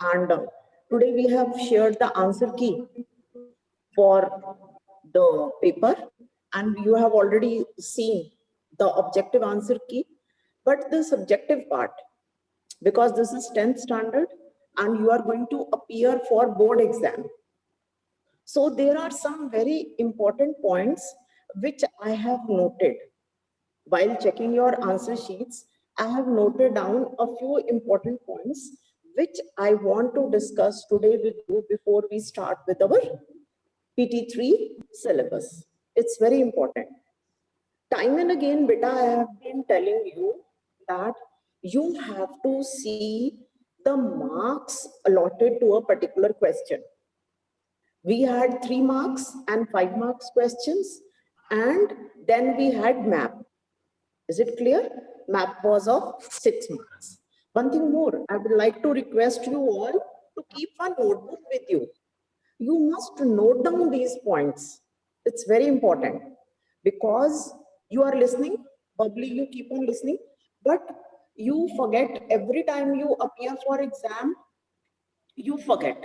And today we have shared the answer key for the paper, and you have already seen the objective answer key, but the subjective part, because this is 10th standard and you are going to appear for board exam. So there are some very important points which I have noted. While checking your answer sheets, I have noted down a few important points which I want to discuss today with you before we start with our PT3 syllabus. It's very important. Time and again, beta, I have been telling you that you have to see the marks allotted to a particular question. We had 3 marks and 5 marks questions, and then we had map. Is it clear? Map was of 6 marks. One thing more, I would like to request you all to keep a notebook with you. You must note down these points. It's very important because you are listening, probably you keep on listening, but you forget every time you appear for exam, you forget.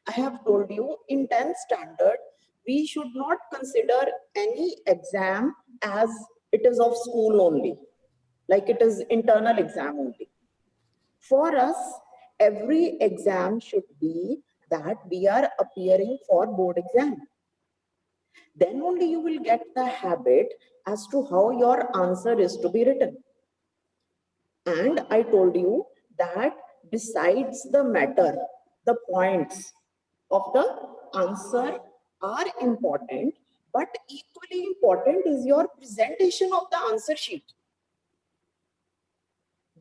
I have told you in 10th standard, we should not consider any exam as it is of school only, like it is internal exam only. For us, every exam should be that we are appearing for board exam. Then only you will get the habit as to how your answer is to be written. And I told you that besides the matter, the points of the answer are important, but equally important is your presentation of the answer sheet.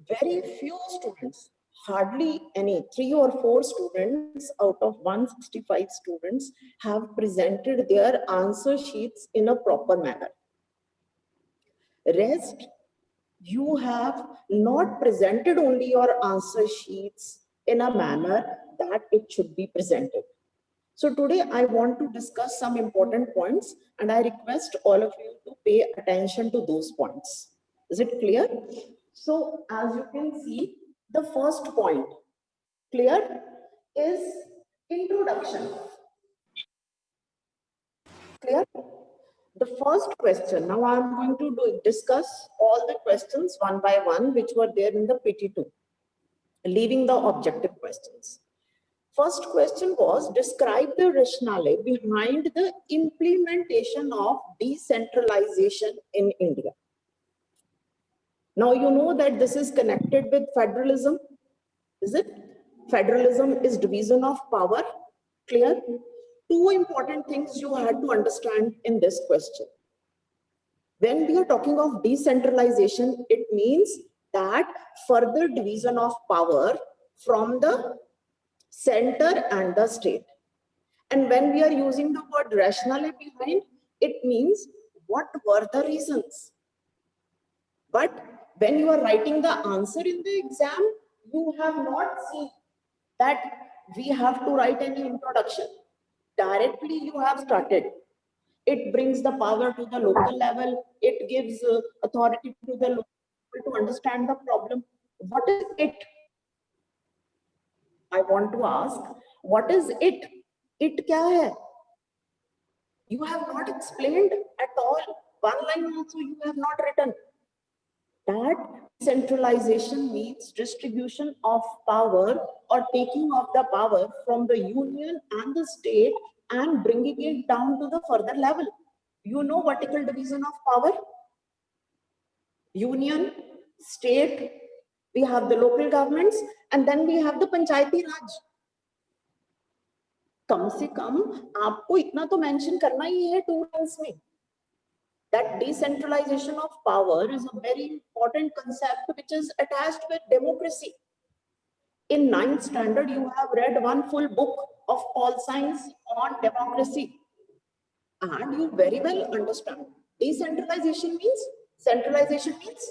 Very few students, hardly any, 3 or 4 students out of 165 students have presented their answer sheets in a proper manner. Rest, you have not presented only your answer sheets in a manner that it should be presented. So today I want to discuss some important points, and I request all of you to pay attention to those points. Is it clear? So as you can see, the first point, clear, is introduction. Clear? The first question, now I'm going to discuss all the questions one by one which were there in the PT2, leaving the objective questions. First question was, describe the rationale behind the implementation of decentralization in India. Now you know that this is connected with federalism. Is it? Federalism is division of power. Clear? Two important things you had to understand in this question. When we are talking of decentralization, it means that further division of power from the center and the state. And when we are using the word rationale behind, it means what were the reasons. But when you are writing the answer in the exam, you have not seen that we have to write any introduction. Directly you have started. It brings the power to the local level. It gives authority to the local people to understand the problem. What is it? I want to ask, what is it? It kya hai? You have not explained at all. One line also you have not written. That centralization means distribution of power or taking of the power from the union and the state and bringing it down to the further level. You know vertical division of power? Union, state, we have the local governments, and then we have the Panchayati Raj. कम से कम आपको इतना तो mention करना ही है 2 lines में. That decentralization of power is a very important concept which is attached with democracy. In 9th standard, you have read one full book of Paul Science on democracy. And you very well understand. Decentralization means, centralization means,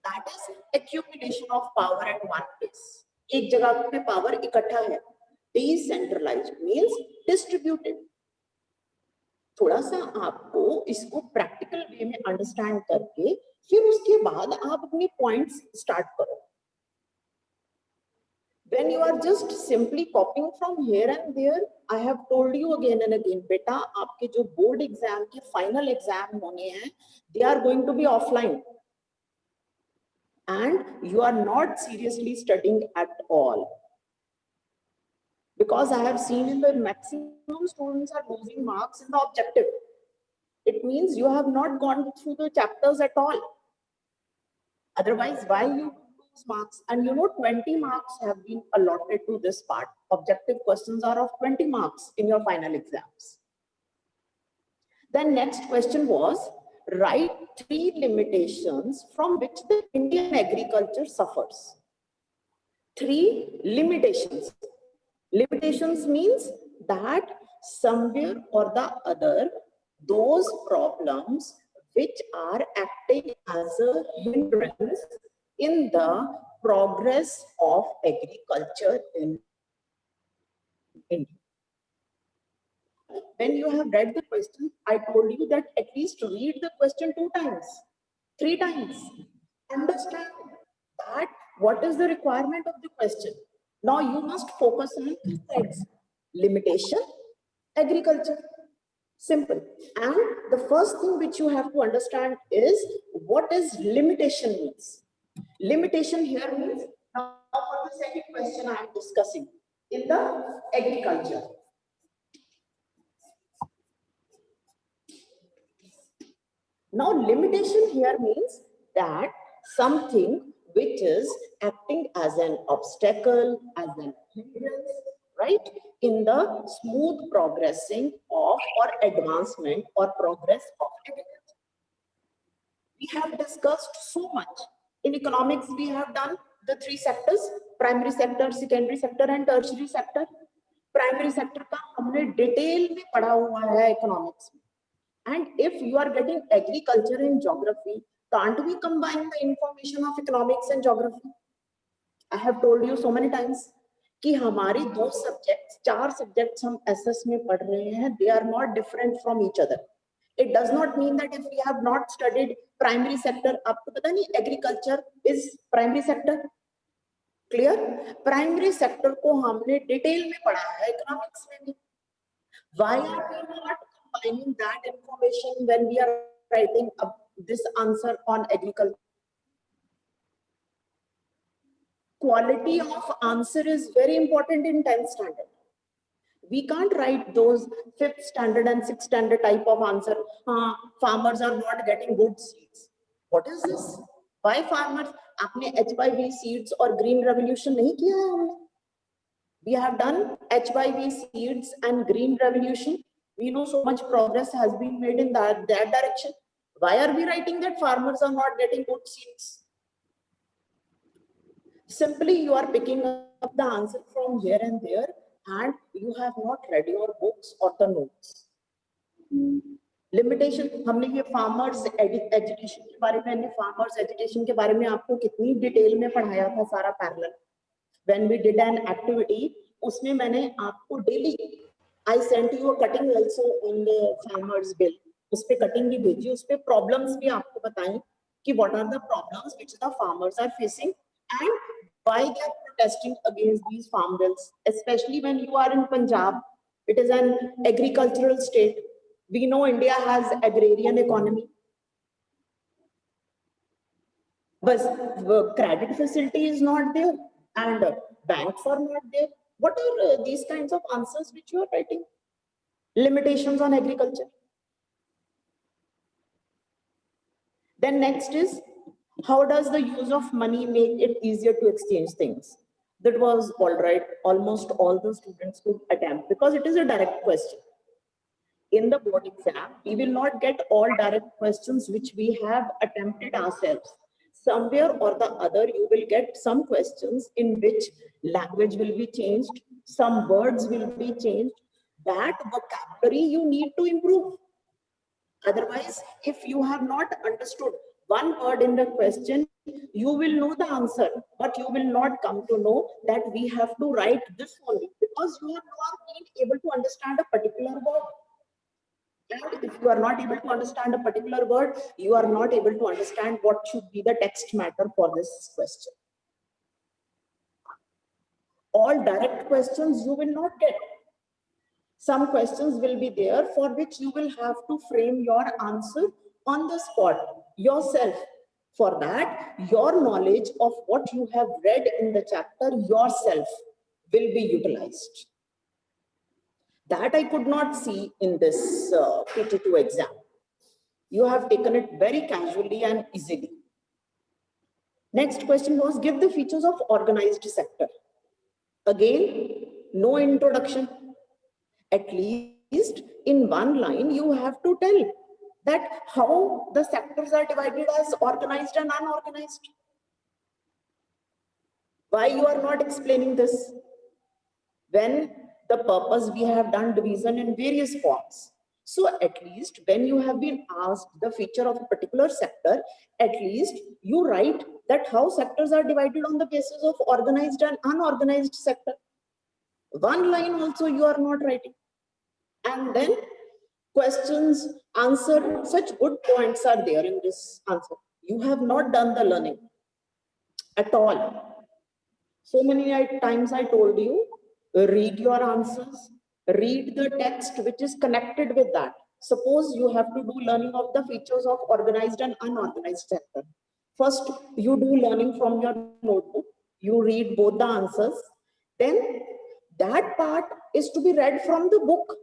that is accumulation of power at one place. एक जगह पे power इकट्ठा है. Decentralized means distributed. थोड़ा सा आपको इसको practical way में अंडरस्टैंड करके फिर उसके बाद आप अपने पॉइंट्स स्टार्ट करो. When you are just simply copying from here and there, I have told you again and again, beta, आपके जो board exam के final exam होने हैं, they are going to be offline. And you are not seriously studying at all. Because I have seen in the maximum students are losing marks in the objective. It means you have not gone through the chapters at all. Otherwise, why you lose marks? And you know, 20 marks have been allotted to this part. Objective questions are of 20 marks in your final exams. Then next question was, write 3 limitations from which the Indian agriculture suffers. 3 limitations. Limitations means that somewhere or the other, those problems which are acting as a hindrance in the progress of agriculture in India. When you have read the question, I told you that at least read the question 2 times, 3 times. Understand that what is the requirement of the question. Now you must focus on 2 sides. Limitation, agriculture. Simple. And the first thing which you have to understand is what is limitation means. Limitation here means, now for the second question I am discussing, in the agriculture. Now limitation here means that something which is acting as an obstacle, as an hindrance, right, in the smooth progressing of or advancement or progress of agriculture. We have discussed so much. In economics, we have done the 3 sectors, primary sector, secondary sector and tertiary sector. Primary sector का हमने detail में पढ़ा हुआ है economics में. And if you are getting agriculture and geography, can't we combine the information of economics and geography? I have told you so many times कि हमारे 2 subjects, 4 subjects हम SS में पढ़ रहे हैं, they are not different from each other. It does not mean that if we have not studied primary sector, आपको पता नहीं agriculture is primary sector. Clear? Primary sector को हमने डिटेल में पढ़ा है economics में भी. Why are we not combining that information when we are writing this answer on agriculture? Quality of answer is very important in 10th standard. We can't write those 5th standard and 6th standard type of answer. Farmers are not getting good seeds. What is this? Why farmers? आपने HYV seeds और green revolution नहीं किया है हमने. We have done HYV seeds and green revolution. We know so much progress has been made in that direction. Why are we writing that farmers are not getting good seeds? Simply you are picking up the answer from here and there and you have not read your books or the notes. Limitation, हमने ये farmers education के बारे में, हमने farmers education के बारे में आपको कितनी डिटेल में पढ़ाया था सारा parallel. When we did an activity, उसमें मैंने आपको daily I sent you a cutting also on the farmers bill. उस पे cutting भी भेजी, उस पे problems भी आपको बताई कि what are the problems which the farmers are facing and why they are protesting against these farm bills. Especially when you are in Punjab, it is an agricultural state. We know India has agrarian economy. But credit facility is not there and banks are not there. What are these kinds of answers which you are writing? Limitations on agriculture. Then next is, how does the use of money make it easier to exchange things? That was all right. Almost all the students could attempt because it is a direct question. In the board exam, we will not get all direct questions which we have attempted ourselves. Somewhere or the other, you will get some questions in which language will be changed, some words will be changed. That vocabulary you need to improve. Otherwise, if you have not understood one word in the question, you will know the answer, but you will not come to know that we have to write this only because you have not been able to understand a particular word. And if you are not able to understand a particular word, you are not able to understand what should be the text matter for this question. All direct questions you will not get. Some questions will be there for which you will have to frame your answer on the spot yourself. For that, your knowledge of what you have read in the chapter yourself will be utilized. That I could not see in this PT2 exam. You have taken it very casually and easily. Next question was, give the features of organized sector. Again, no introduction. At least in one line, you have to tell that how the sectors are divided as organized and unorganized. Why you are not explaining this? When the purpose we have done division in various forms. So at least when you have been asked the feature of a particular sector, at least you write that how sectors are divided on the basis of organized and unorganized sector. One line also you are not writing. And then questions, answer, such good points are there in this answer. You have not done the learning at all. So many times I told you, read your answers, read the text which is connected with that. Suppose you have to do learning of the features of organized and unorganized sector. First, you do learning from your notebook. You read both the answers. Then that part is to be read from the book.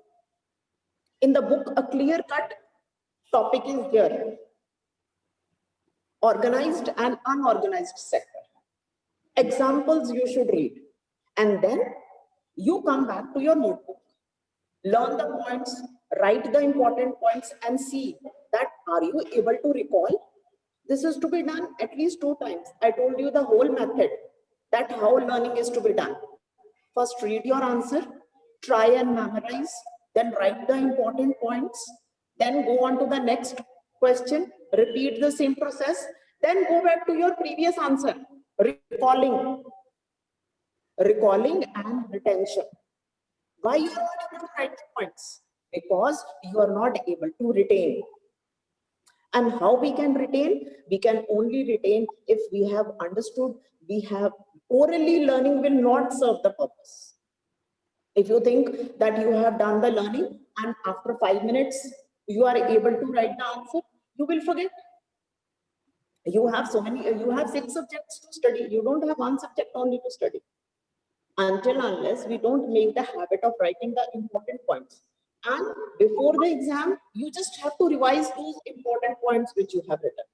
In the book, a clear-cut topic is there. Organized and unorganized sector. Examples you should read. And then you come back to your notebook, learn the points, write the important points and see that are you able to recall. This is to be done at least 2 times. I told you the whole method, that how learning is to be done. First read your answer, try and memorize, then write the important points, then go on to the next question, repeat the same process, then go back to your previous answer, recalling and retention. Why you are not able to write the points? Because you are not able to retain. And how we can retain? We can only retain if we have understood, we have orally learning will not serve the purpose. If you think that you have done the learning and after 5 minutes you are able to write the answer, you will forget. You have 6 subjects to study. You don't have one subject only to study. Until unless we don't make the habit of writing the important points. And before the exam, you just have to revise those important points which you have written.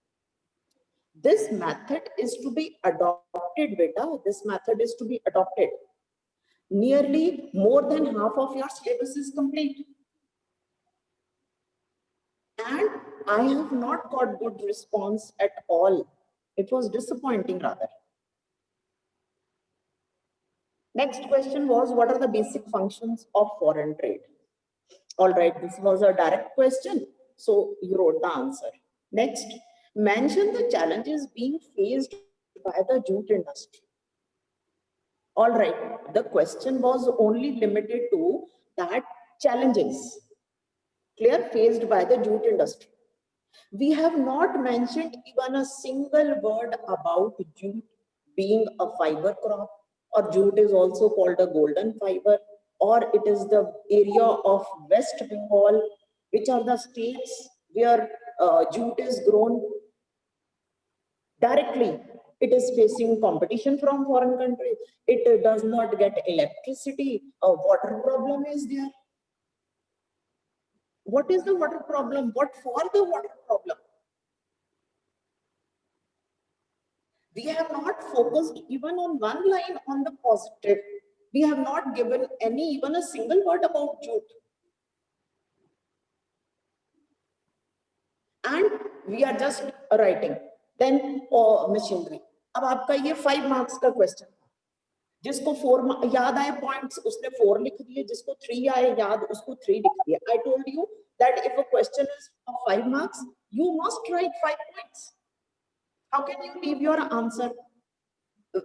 This method is to be adopted, beta. This method is to be adopted. Nearly more than half of your syllabus is complete. And I have not got good response at all. It was disappointing rather. Next question was, what are the basic functions of foreign trade? All right, this was a direct question, so you wrote the answer. Next, mention the challenges being faced by the jute industry. All right, the question was only limited to that challenges, clear, faced by the jute industry. We have not mentioned even a single word about jute being a fiber crop, or jute is also called a golden fiber, or it is the area of West Bengal, which are the states where jute is grown. Directly, it is facing competition from foreign countries. It does not get electricity. A water problem is there. What is the water problem? What for the water problem? We have not focused even on one line on the positive. We have not given even a single word about jute. And we are just writing. Then machinery. अब आपका ये 5 marks का question था. जिसको 4 याद आए points उसने 4 लिख दिए, जिसको 3 आए याद उसको 3 लिख दिया. I told you that if a question is of 5 marks, you must write 5 points. How can you leave your answer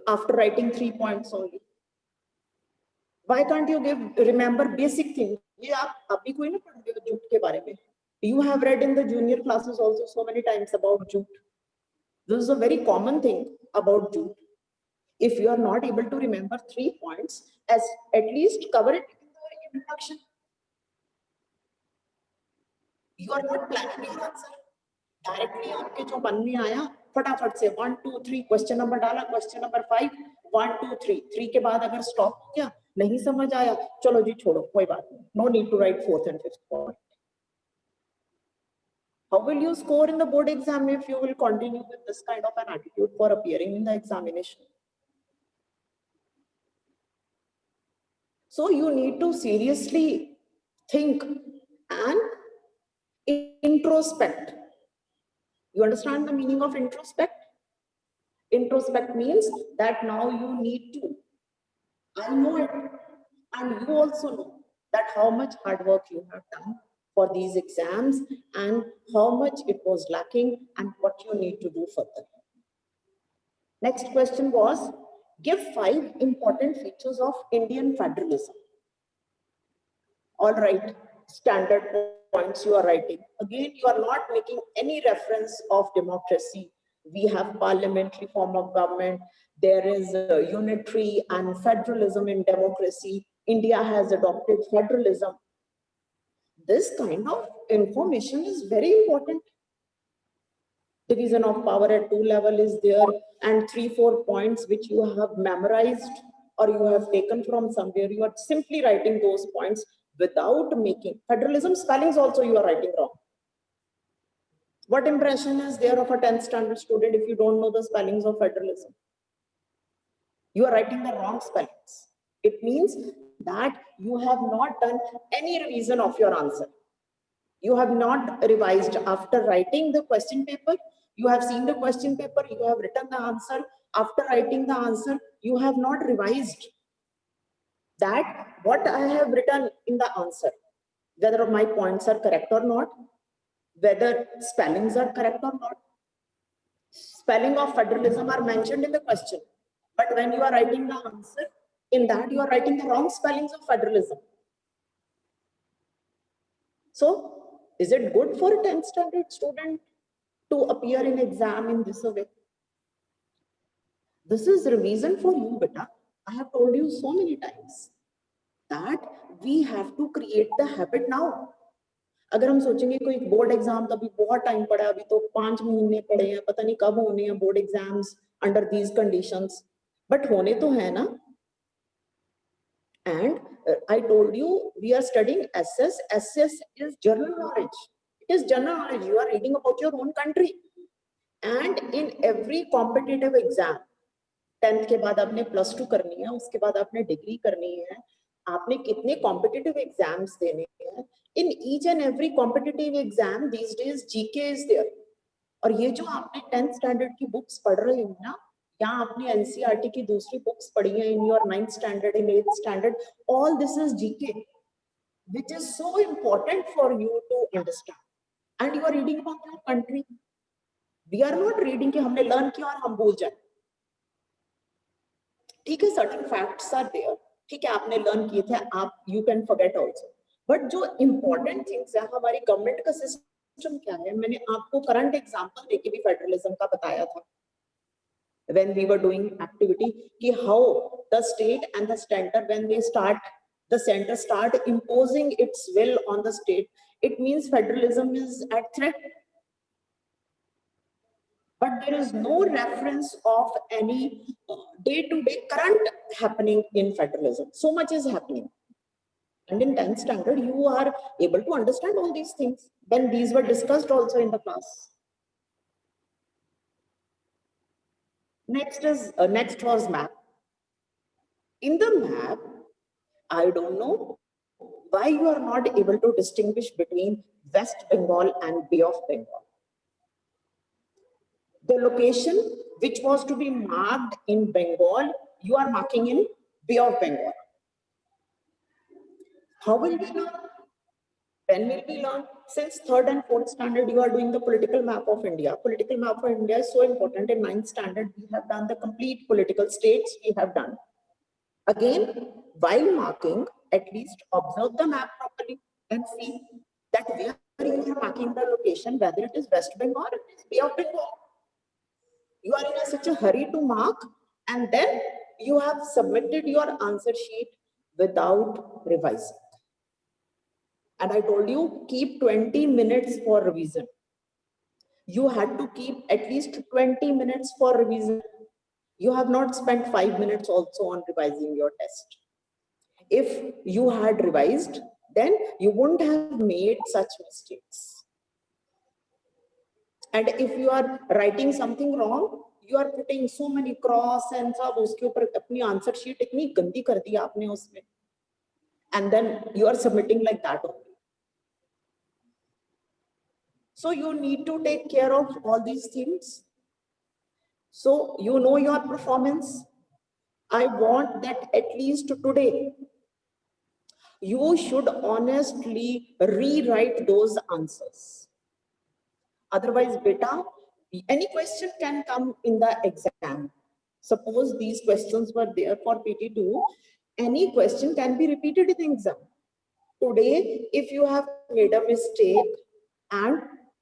after writing 3 points only? Why can't you remember basic thing? ये आप अभी कोई ना पढ़ रहे हो जूट के बारे में. You have read in the junior classes also so many times about jute. This is a very common thing about jute. If you are not able to remember 3 points, at least cover it in the introduction. You are not planning your answer. Directly आपके जो मन में आया फटाफट से 1 2 3 question number डाला, question number 5 1 2 3 3 के बाद अगर स्टॉप हो गया, नहीं समझ आया, चलो जी छोड़ो, कोई बात नहीं. No need to write 4th and 5th point. How will you score in the board exam if you will continue with this kind of an attitude for appearing in the examination? So you need to seriously think and introspect. You understand the meaning of introspect? Introspect means that now you need to, I know it, and you also know that how much hard work you have done for these exams and how much it was lacking and what you need to do further. Next question was, give 5 important features of Indian federalism. All right, standard points you are writing. Again, you are not making any reference of democracy. We have parliamentary form of government. There is a unitary and federalism in democracy. India has adopted federalism. This kind of information is very important. Division of power at 2 level is there, and 3-4 points which you have memorized or you have taken from somewhere. You are simply writing those points without making federalism spellings also you are writing wrong. What impression is there of a 10th standard student if you don't know the spellings of federalism? You are writing the wrong spellings. It means that you have not done any revision of your answer. You have not revised after writing the question paper. You have seen the question paper, you have written the answer. After writing the answer, you have not revised that what I have written in the answer, whether my points are correct or not, whether spellings are correct or not. Spelling of federalism are mentioned in the question, but when you are writing the answer, in that you are writing the wrong spellings of federalism. So, is it good for a 10th standard student to appear in exam in this way? This is revision for you, beta. I have told you so many times that we have to create the habit now. अगर हम सोचेंगे कोई board exam तो अभी बहुत time पड़ा है, अभी तो 5 महीने पड़े हैं, पता नहीं कब होने हैं board exams under these conditions, but होने तो है ना. And I told you, we are studying SS. SS is general knowledge. It is general knowledge. You are reading about your own country. And in every competitive exam, 10th के बाद आपने +2 करनी है, उसके बाद आपने डिग्री करनी है, आपने कितने competitive exams देने हैं. In each and every competitive exam, these days GK is there. और ये जो आपने 10th standard की books पढ़ रहे हो ना, या आपने NCERT की दूसरी बुक्स पढ़ी है in your 9th standard, in 8th standard, all this is GK, which is so important for you to understand. And you are reading about your country. We are not reading कि हमने learn किया और हम भूल जाए. ठीक है, certain facts are there. ठीक है, आपने learn किए थे, आप you can forget also. But जो important things है, हमारी government का system क्या है? मैंने आपको current example देके भी federalism का बताया था. When we were doing activity, ki how the state and the center, when they start, the center start imposing its will on the state, it means federalism is at threat. But there is no reference of any day-to-day current happening in federalism. So much is happening. And in 10th standard, you are able to understand all these things. Then these were discussed also in the class. Next was map. In the map, I don't know why you are not able to distinguish between West Bengal and Bay of Bengal. The location which was to be marked in Bengal, you are marking in Bay of Bengal. How will we learn? When will we learn? Since 3rd and 4th standard, you are doing the political map of India. Political map of India is so important. In 9th standard, we have done the complete political states we have done. Again, while marking, at least observe the map properly and see that where you are marking the location, whether it is West Bengal or it is Bay of Bengal. You are in such a hurry to mark and then you have submitted your answer sheet without revising. And I told you, keep 20 minutes for revision. You had to keep at least 20 minutes for revision. You have not spent 5 minutes also on revising your test. If you had revised, then you wouldn't have made such mistakes. And if you are writing something wrong, you are putting so many cross and सब उसके ऊपर अपनी answer sheet इतनी गंदी कर दी आपने उसमें, and then you are submitting like that only. So you need to take care of all these things. So you know your performance. I want that at least today, you should honestly rewrite those answers. Otherwise, beta, any question can come in the exam. Suppose these questions were there for PT2, any question can be repeated in the exam. Today, if you have made a mistake and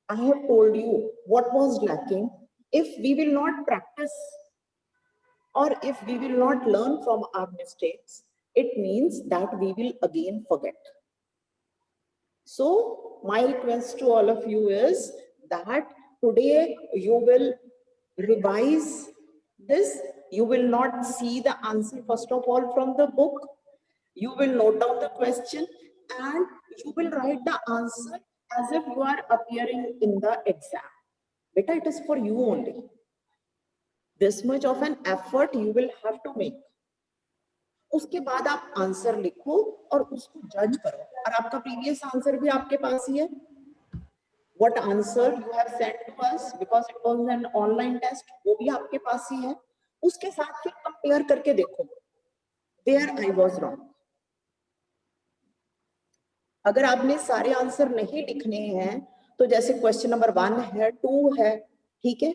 I have told you what was lacking, if we will not practice or if we will not learn from our mistakes, it means that we will again forget. So my request to all of you is that today you will revise this. You will not see the answer first of all from the book. You will note down the question and you will write the answer as if you are appearing in the exam. Beta, it is for you only. This much of an effort you will have to make. उसके बाद आप answer लिखो और उसको जज करो, और आपका प्रीवियस आंसर भी आपके पास ही है. What answer you have sent to us, because it was an online test, वो भी आपके पास ही है. उसके साथ फिर कंपेयर करके देखो, there I was wrong. अगर आपने सारे आंसर नहीं लिखने हैं तो जैसे क्वेश्चन नंबर 1 है, 2 है, ठीक है,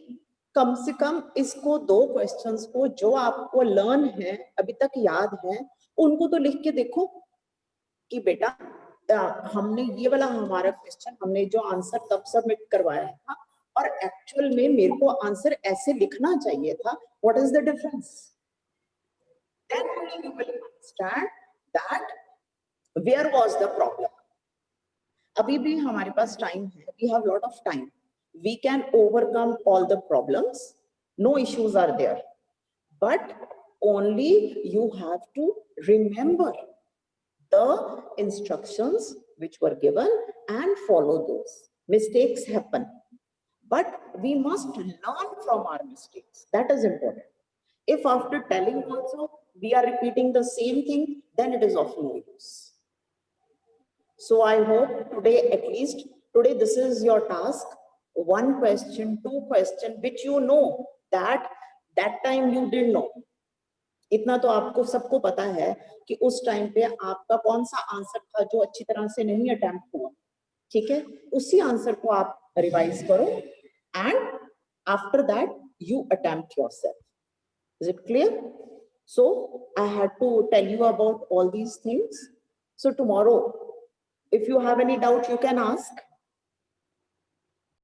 कम से कम इसको 2 क्वेश्चंस को जो आपको लर्न है, अभी तक याद है, उनको तो लिख के देखो कि बेटा हमने ये वाला हमारा क्वेश्चन, हमने जो आंसर तब सबमिट करवाया था और एक्चुअल में मेरे को आंसर ऐसे लिखना चाहिए था, what is the difference? Then only you will understand that where was the problem. अभी भी हमारे पास टाइम है, we have lot of time. We can overcome all the problems. No issues are there. But only you have to remember the instructions which were given and follow those. Mistakes happen, but we must learn from our mistakes. That is important. If after telling also we are repeating the same thing, then it is of no use. So I hope today, at least today, this is your task. 1 question, 2 question, which you know that time you didn't know. इतना तो आपको सबको पता है कि उस time पे आपका कौन सा आंसर था जो अच्छी तरह से नहीं अटेम्प्ट हुआ, ठीक है, उसी आंसर को आप रिवाइज करो and after that you attempt yourself. Is it clear? So I had to tell you about all these things. So tomorrow if you have any doubt you can ask.